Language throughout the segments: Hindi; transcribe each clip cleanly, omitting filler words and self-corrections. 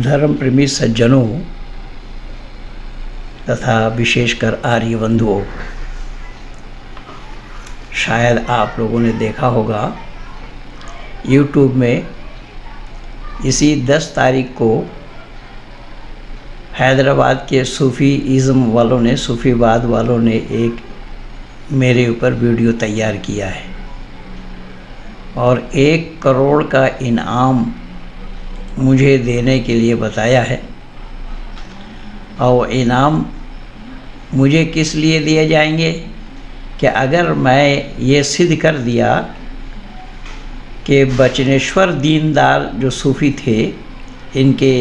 धर्म प्रेमी सज्जनों तथा विशेषकर आर्य बंधुओं, शायद आप लोगों ने देखा होगा YouTube में इसी 10 तारीख को हैदराबाद के सूफ़ीज़म वालों ने, सूफ़ीवाद वालों ने एक मेरे ऊपर वीडियो तैयार किया है और 1 करोड़ का इनाम मुझे देने के लिए बताया है। और इनाम मुझे किस लिए दिए जाएंगे कि अगर मैं ये सिद्ध कर दिया कि बचनेश्वर दीनदयाल जो सूफ़ी थे, इनके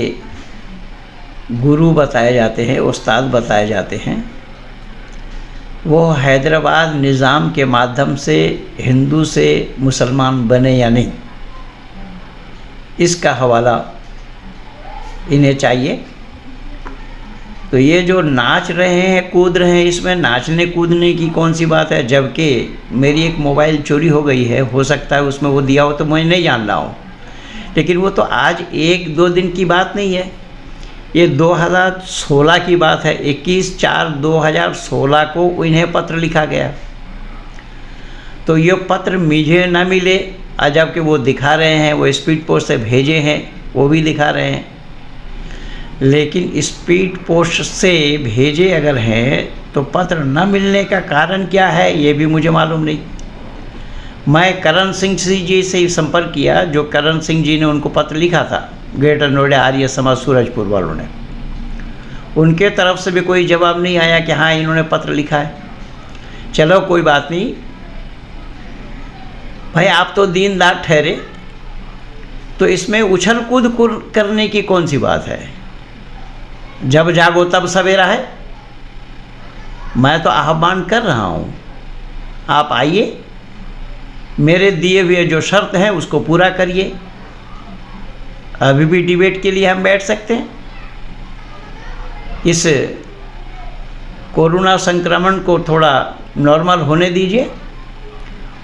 गुरु बताए जाते हैं, उस्ताद बताए जाते हैं, वो हैदराबाद निज़ाम के माध्यम से हिंदू से मुसलमान बने या नहीं, इसका हवाला इन्हें चाहिए। तो ये जो नाच रहे हैं, कूद रहे हैं, इसमें नाचने कूदने की कौन सी बात है? जबकि मेरी एक मोबाइल चोरी हो गई है, हो सकता है उसमें वो दिया हो तो मैं नहीं जान रहा हूँ, लेकिन वो तो आज 1-2 दिन की बात नहीं है, ये 2016 की बात है। 21/4/2016 को इन्हें पत्र लिखा गया। तो ये पत्र मुझे ना मिले, जबकि वो दिखा रहे हैं, वो स्पीड पोस्ट से भेजे हैं, वो भी दिखा रहे हैं, लेकिन स्पीड पोस्ट से भेजे अगर हैं तो पत्र न मिलने का कारण क्या है ये भी मुझे मालूम नहीं। मैं करण सिंह जी से संपर्क किया, जो करण सिंह जी ने उनको पत्र लिखा था, ग्रेटर नोएडा आर्य समाज सूरजपुर वालों ने, उनके तरफ से भी कोई जवाब नहीं आया कि हाँ इन्होंने पत्र लिखा है। चलो कोई बात नहीं भाई, आप तो दीनदार ठहरे, तो इसमें उछल कूद करने की कौन सी बात है? जब जागो तब सवेरा है। मैं तो आह्वान कर रहा हूँ, आप आइए, मेरे दिए हुए जो शर्त हैं उसको पूरा करिए। अभी भी डिबेट के लिए हम बैठ सकते हैं। इस कोरोना संक्रमण को थोड़ा नॉर्मल होने दीजिए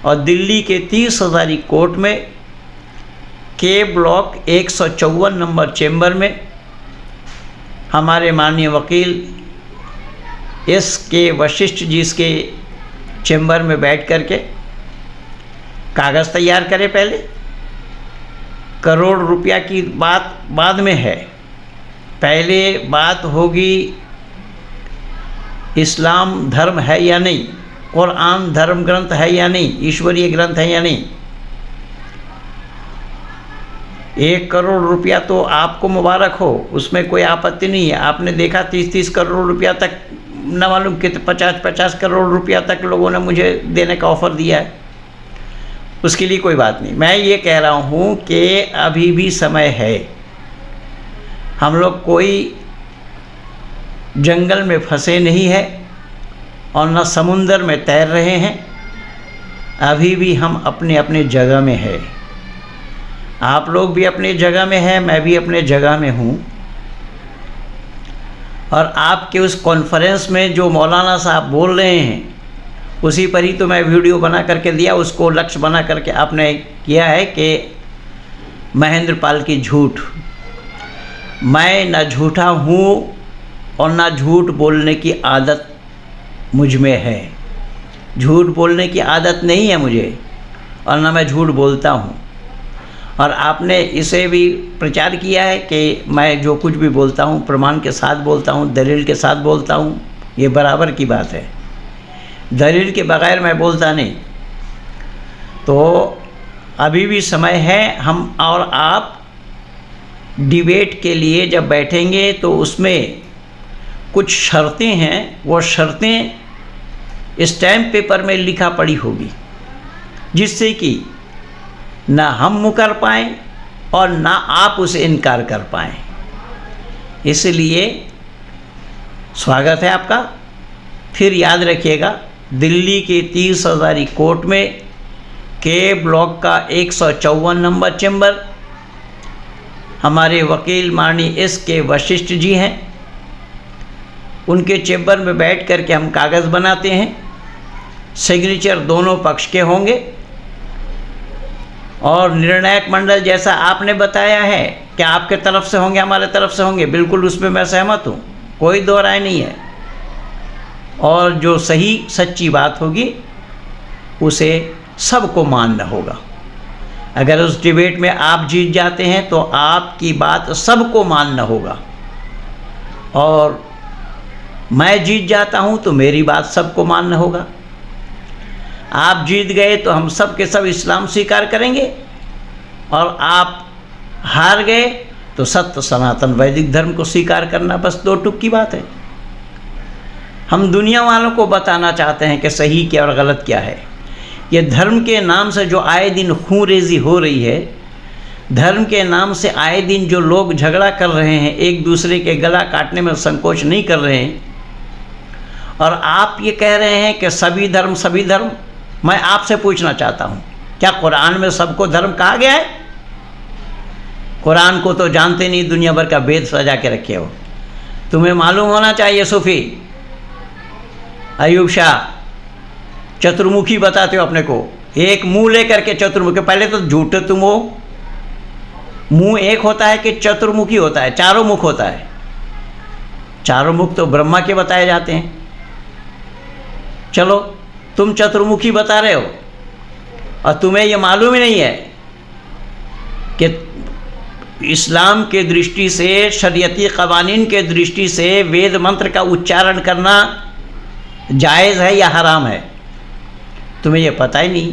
और दिल्ली के 30 हज़ारी कोर्ट में के ब्लॉक 154 नंबर चेंबर में हमारे माननीय वकील S.K. वशिष्ठ जी के चेंबर में बैठ करके कागज़ तैयार करें। पहले करोड़ रुपया की बात बाद में है, पहले बात होगी इस्लाम धर्म है या नहीं, कुरान धर्म ग्रंथ है या नहीं, ईश्वरीय ग्रंथ है या नहीं। 1 करोड़ रुपया तो आपको मुबारक हो, उसमें कोई आपत्ति नहीं है। आपने देखा 30-30 करोड़ रुपया तक, न मालूम कितने 50-50 करोड़ रुपया तक लोगों ने मुझे देने का ऑफ़र दिया है, उसके लिए कोई बात नहीं। मैं ये कह रहा हूँ कि अभी भी समय है, हम लोग कोई जंगल में फंसे नहीं है और न समुंदर में तैर रहे हैं, अभी भी हम अपने अपने जगह में है। आप लोग भी अपनी जगह में हैं, मैं भी अपने जगह में हूँ। और आपके उस कॉन्फ्रेंस में जो मौलाना साहब बोल रहे हैं उसी पर ही तो मैं वीडियो बना करके दिया, उसको लक्ष्य बना करके आपने किया है कि महेंद्र पाल की झूठ। मैं न झूठा हूँ और न झूठ बोलने की आदत मुझ में है, झूठ बोलने की आदत नहीं है मुझे, और न मैं झूठ बोलता हूँ। और आपने इसे भी प्रचार किया है कि मैं जो कुछ भी बोलता हूँ प्रमाण के साथ बोलता हूँ, दलील के साथ बोलता हूँ, ये बराबर की बात है, दलील के बगैर मैं बोलता नहीं। तो अभी भी समय है, हम और आप डिबेट के लिए जब बैठेंगे तो उसमें कुछ शर्तें हैं, वो शर्तें स्टैम्प पेपर में लिखा पड़ी होगी, जिससे कि ना हम मुकर पाएँ और ना आप उसे इनकार कर पाएँ। इसलिए स्वागत है आपका। फिर याद रखिएगा, दिल्ली के 30 हज़ारी कोर्ट में के ब्लॉक का 154 नंबर चेंबर, हमारे वकील माननीय S.K. वशिष्ठ जी हैं, उनके चेंबर में बैठ कर के हम कागज़ बनाते हैं, सिग्नेचर दोनों पक्ष के होंगे और निर्णायक मंडल जैसा आपने बताया है कि आपके तरफ से होंगे, हमारे तरफ से होंगे, बिल्कुल उसमें मैं सहमत हूँ, कोई दो राय नहीं है। और जो सही सच्ची बात होगी उसे सबको मानना होगा। अगर उस डिबेट में आप जीत जाते हैं तो आपकी बात सबको मानना होगा, और मैं जीत जाता हूँ तो मेरी बात सबको मानना होगा। आप जीत गए तो हम सब के सब इस्लाम स्वीकार करेंगे, और आप हार गए तो सत्य सनातन वैदिक धर्म को स्वीकार करना, बस दो टुक की बात है। हम दुनिया वालों को बताना चाहते हैं कि सही क्या और गलत क्या है। ये धर्म के नाम से जो आए दिन खूंरेजी हो रही है, धर्म के नाम से आए दिन जो लोग झगड़ा कर रहे हैं, एक दूसरे के गला काटने में संकोच नहीं कर रहे हैं, और आप ये कह रहे हैं कि सभी धर्म सभी धर्म। मैं आपसे पूछना चाहता हूँ, क्या कुरान में सबको धर्म कहा गया है? कुरान को तो जानते नहीं, दुनिया भर का वेद सजा के रखे हो। तुम्हें मालूम होना चाहिए सूफी अयूब शाह, चतुर्मुखी बताते हो अपने को, एक मुंह लेकर के चतुर्मुखी। पहले तो झूठे तुम हो, मुंह एक होता है कि चतुर्मुखी होता है, चारों मुख होता है। चारों मुख तो ब्रह्मा के बताए जाते हैं। चलो तुम चतुर्मुखी बता रहे हो, और तुम्हें ये मालूम ही नहीं है कि इस्लाम के दृष्टि से, शरीयती क़वानीन के दृष्टि से वेद मंत्र का उच्चारण करना जायज़ है या हराम है, तुम्हें ये पता ही नहीं।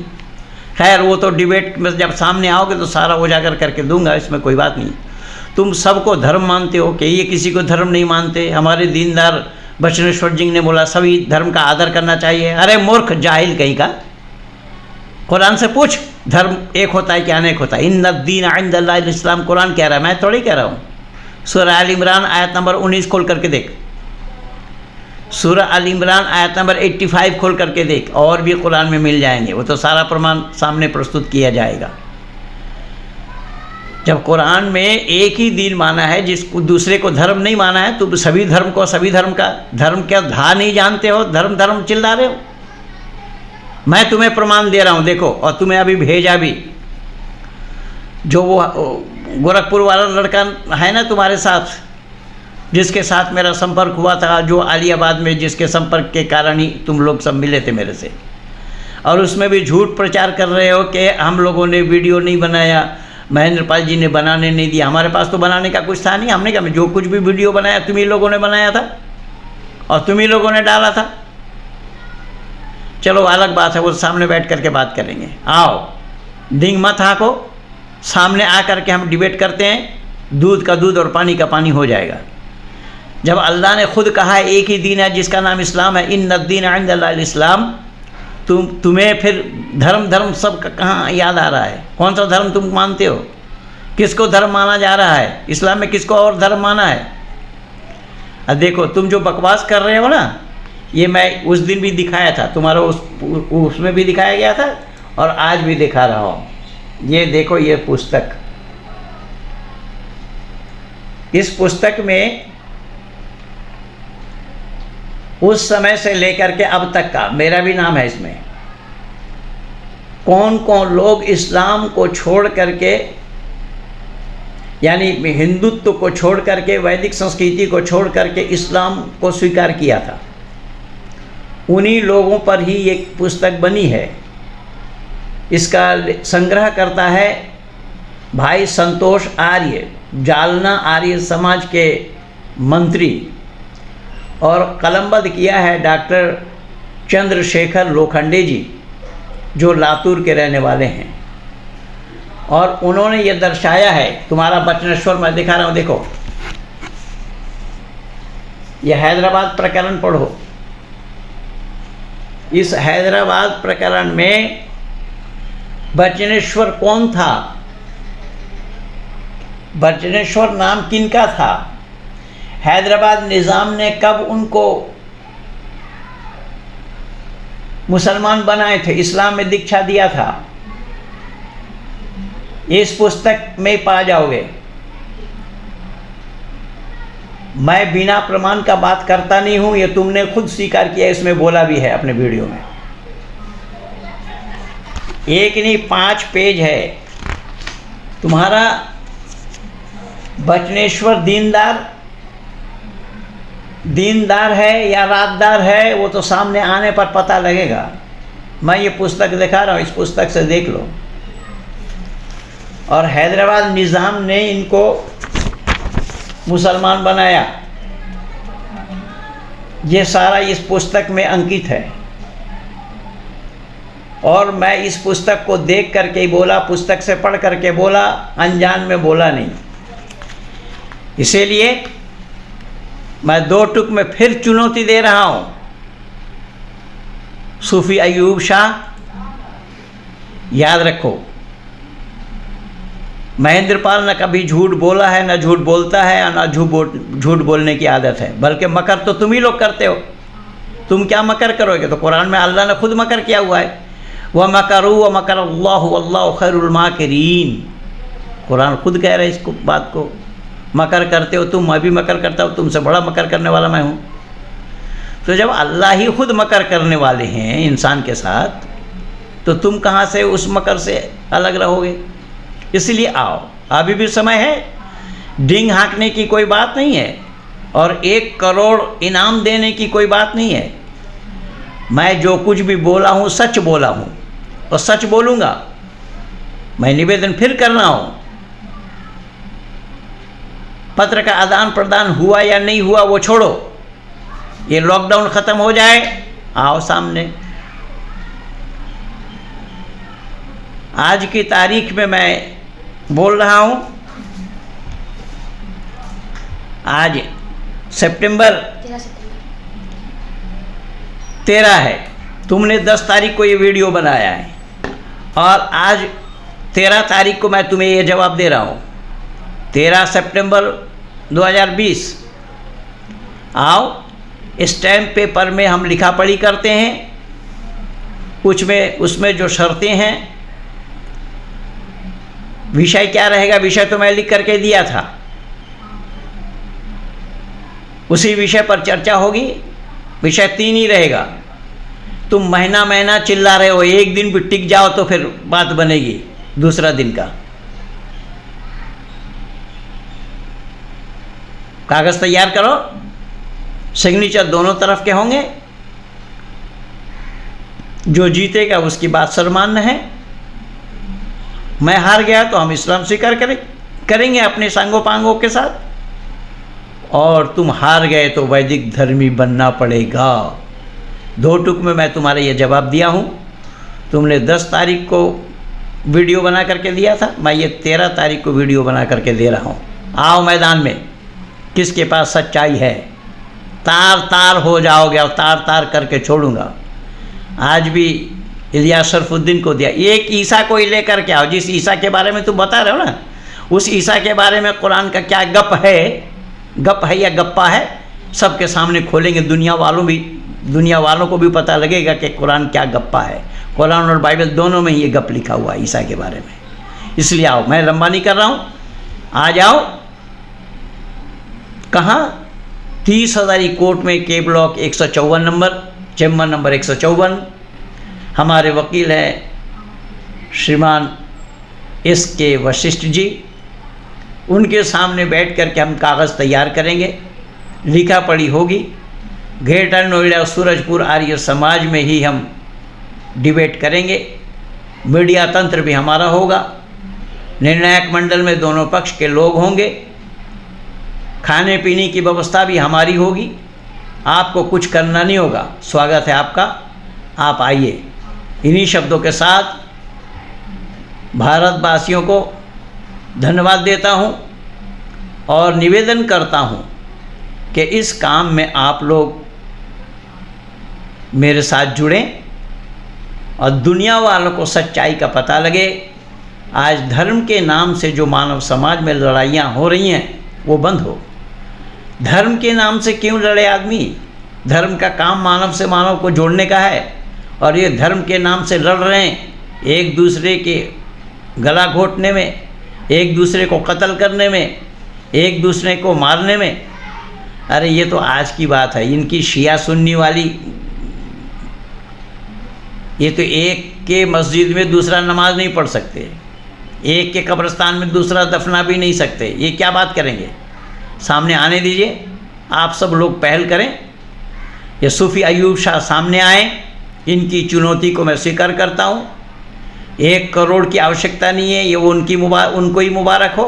खैर वो तो डिबेट में जब सामने आओगे तो सारा उजागर करके दूंगा, इसमें कोई बात नहीं। तुम सबको धर्म मानते हो कि ये किसी को धर्म नहीं मानते। हमारे दीनदार बचनेश्वर जी ने बोला सभी धर्म का आदर करना चाहिए। अरे मूर्ख जाहिल कहीं का, कुरान से पूछ धर्म एक होता है क्या अनेक होता है। इन्नद्दीन इंदल्लाहिल इस्लाम, कुरान कह रहा है, मैं थोड़ी कह रहा हूँ। सूरह आल इमरान आयत नंबर 19 खोल करके देख, सूरह आल इमरान आयत नंबर 85 खोल करके देख, और भी कुरान में मिल जाएंगे, वो तो सारा प्रमाण सामने प्रस्तुत किया जाएगा। जब कुरान में एक ही दीन माना है, जिसको दूसरे को धर्म नहीं माना है, तो सभी धर्म को सभी धर्म का धर्म क्या धा नहीं जानते हो, धर्म धर्म चिल्ला रहे हो। मैं तुम्हें प्रमाण दे रहा हूँ, देखो, और तुम्हें अभी भेजा भी। जो वो गोरखपुर वाला लड़का है ना तुम्हारे साथ, जिसके साथ मेरा संपर्क हुआ था, जो आलियाबाद में, जिसके संपर्क के कारण ही तुम लोग सब मिले थे मेरे से, और उसमें भी झूठ प्रचार कर रहे हो कि हम लोगों ने वीडियो नहीं बनाया, महेंद्र पाल जी ने बनाने नहीं दिया। हमारे पास तो बनाने का कुछ था नहीं, हमने कहा जो कुछ भी वीडियो बनाया तुम ही लोगों ने बनाया था और तुम ही लोगों ने डाला था। चलो अलग बात है, वो सामने बैठ करके बात करेंगे। आओ डिंग मत हाँको, सामने आ करके हम डिबेट करते हैं, दूध का दूध और पानी का पानी हो जाएगा। जब अल्लाह ने खुद कहा है एक ही दीन है जिसका नाम इस्लाम है, इन्नद्दीन इंदल्लाहिल इस्लाम, तुम्हें फिर धर्म धर्म सब कहाँ याद आ रहा है? कौन सा धर्म तुम मानते हो? किसको धर्म माना जा रहा है? इस्लाम में किसको और धर्म माना है? अब देखो तुम जो बकवास कर रहे हो ना, ये मैं उस दिन भी दिखाया था, तुम्हारा उसमें भी दिखाया गया था और आज भी दिखा रहा हूँ। ये देखो ये पुस्तक, इस पुस्तक में उस समय से लेकर के अब तक का, मेरा भी नाम है इसमें, कौन कौन लोग इस्लाम को छोड़ करके, यानी हिंदुत्व को छोड़ करके, वैदिक संस्कृति को छोड़ करके इस्लाम को स्वीकार किया था, उन्हीं लोगों पर ही ये पुस्तक बनी है। इसका संग्रह करता है भाई संतोष आर्य, जालना आर्य समाज के मंत्री, और कलमबद्ध किया है डॉक्टर चंद्रशेखर लोखंडे जी, जो लातूर के रहने वाले हैं। और उन्होंने ये दर्शाया है, तुम्हारा बचनेश्वर मैं दिखा रहा हूँ, देखो ये हैदराबाद प्रकरण पढ़ो। इस हैदराबाद प्रकरण में बचनेश्वर कौन था, बचनेश्वर नाम किनका था, हैदराबाद निज़ाम ने कब उनको मुसलमान बनाए थे, इस्लाम में दीक्षा दिया था, इस पुस्तक में पा जाओगे। मैं बिना प्रमाण का बात करता नहीं हूं, ये तुमने खुद स्वीकार किया, इसमें बोला भी है अपने वीडियो में। एक नहीं 5 पेज है, तुम्हारा बचनेश्वर दीनदार है या रातदार है वो तो सामने आने पर पता लगेगा। मैं ये पुस्तक दिखा रहा हूँ, इस पुस्तक से देख लो। और हैदराबाद निज़ाम ने इनको मुसलमान बनाया, ये सारा इस पुस्तक में अंकित है। और मैं इस पुस्तक को देख करके ही बोला, पुस्तक से पढ़ करके बोला, अनजान में बोला नहीं। इसीलिए मैं दो टुक में फिर चुनौती दे रहा हूँ। सूफी अयूब शाह, याद रखो, महेंद्र पाल न कभी झूठ बोला है, न झूठ बोलता है, और न झूठ बोलने की आदत है। बल्कि मकर तो तुम ही लोग करते हो। तुम क्या मकर करोगे? तो कुरान में अल्लाह ने खुद मकर किया हुआ है, वह मकरू व मकर अल्लाहु वल्लाहु खैरुल माकिरीन। कुरान खुद कह रहा है इसको, बात को। मकर करते हो तुम, मैं भी मकर करता हूँ, तुमसे बड़ा मकर करने वाला मैं हूँ। तो जब अल्लाह ही खुद मकर करने वाले हैं इंसान के साथ, तो तुम कहाँ से उस मकर से अलग रहोगे? इसलिए आओ, अभी भी समय है। डिंग हाँकने की कोई बात नहीं है, और 1 करोड़ इनाम देने की कोई बात नहीं है। मैं जो कुछ भी बोला हूँ सच बोला हूँ, और सच बोलूँगा। मैं निवेदन फिर कर रहा हूँ, पत्र का आदान प्रदान हुआ या नहीं हुआ वो छोड़ो, ये लॉकडाउन ख़त्म हो जाए, आओ सामने। आज की तारीख में मैं बोल रहा हूँ, आज सितंबर 13 है। तुमने 10 तारीख को ये वीडियो बनाया है, और आज 13 तारीख को मैं तुम्हें ये जवाब दे रहा हूँ। 13 सितंबर 2020। आओ, स्टैम्प पेपर में हम लिखा पढ़ी करते हैं, उसमें जो शर्तें हैं, विषय क्या रहेगा, विषय तो मैं लिख करके दिया था, उसी विषय पर चर्चा होगी। विषय 3 ही रहेगा। तुम महीना चिल्ला रहे हो, एक दिन भी टिक जाओ तो फिर बात बनेगी दूसरा दिन का। कागज़ तैयार करो, सिग्नेचर दोनों तरफ के होंगे। जो जीतेगा उसकी बात सर्वमान्य है। मैं हार गया तो हम इस्लाम स्वीकार करेंगे अपने सांगोपांगों के साथ, और तुम हार गए तो वैदिक धर्मी बनना पड़ेगा। 2 टुक में मैं तुम्हारा ये जवाब दिया हूँ। तुमने 10 तारीख को वीडियो बना करके दिया था, मैं ये 13 तारीख को वीडियो बना करके दे रहा हूँ। आओ मैदान में, किसके पास सच्चाई है। तार तार हो जाओगे, और तार तार करके छोड़ूंगा। आज भी इलियास शरफुद्दीन को दिया, एक ईसा को ही लेकर के आओ, जिस ईसा के बारे में तुम बता रहे हो ना, उस ईसा के बारे में कुरान का क्या गप है या गप्पा है, सबके सामने खोलेंगे। दुनिया वालों को भी पता लगेगा कि कुरान क्या गप्पा है। कुरान और बाइबल दोनों में ये गप लिखा हुआ है ईसा के बारे में। इसलिए आओ, मैं लंबा नहीं कर रहा हूँ, आ जाओ। कहाँ? 30 हज़ारी कोर्ट में, के ब्लॉक 154 नंबर, चैम्बर नंबर 154। हमारे वकील हैं श्रीमान SK वशिष्ठ जी। उनके सामने बैठ कर के हम कागज़ तैयार करेंगे, लिखा पढ़ी होगी। ग्रेटर नोएडा सूरजपुर आर्य समाज में ही हम डिबेट करेंगे। मीडिया तंत्र भी हमारा होगा। निर्णायक मंडल में दोनों पक्ष के लोग होंगे। खाने पीने की व्यवस्था भी हमारी होगी। आपको कुछ करना नहीं होगा। स्वागत है आपका, आप आइए। इन्हीं शब्दों के साथ भारतवासियों को धन्यवाद देता हूँ, और निवेदन करता हूँ कि इस काम में आप लोग मेरे साथ जुड़ें, और दुनिया वालों को सच्चाई का पता लगे। आज धर्म के नाम से जो मानव समाज में लड़ाइयाँ हो रही हैं वो बंद हो। धर्म के नाम से क्यों लड़े आदमी? धर्म का काम मानव से मानव को जोड़ने का है, और ये धर्म के नाम से लड़ रहे हैं, एक दूसरे के गला घोटने में, एक दूसरे को कत्ल करने में, एक दूसरे को मारने में। अरे ये तो आज की बात है। इनकी शिया सुन्नी वाली, ये तो एक के मस्जिद में दूसरा नमाज नहीं पढ़ सकते। एक के कब्रिस्तान में दूसरा दफना भी नहीं सकते, ये क्या बात करेंगे? सामने आने दीजिए, आप सब लोग पहल करें। ये सूफ़ी अयूब शाह सामने आए, इनकी चुनौती को मैं स्वीकार करता हूँ। 1 करोड़ की आवश्यकता नहीं है, ये उनको ही मुबारक हो,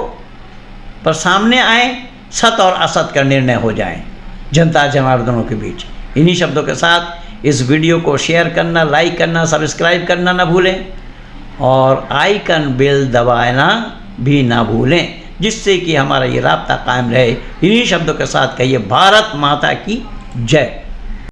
पर सामने आए, सत और असत का निर्णय हो जाए जनता जनार्दनों के बीच। इन्हीं शब्दों के साथ इस वीडियो को शेयर करना, लाइक करना, सब्सक्राइब करना ना भूलें और आइकन बेल दबाना भी ना भूलें, जिससे कि हमारा ये राब्ता कायम रहे। इन्हीं शब्दों के साथ कहिए भारत माता की जय।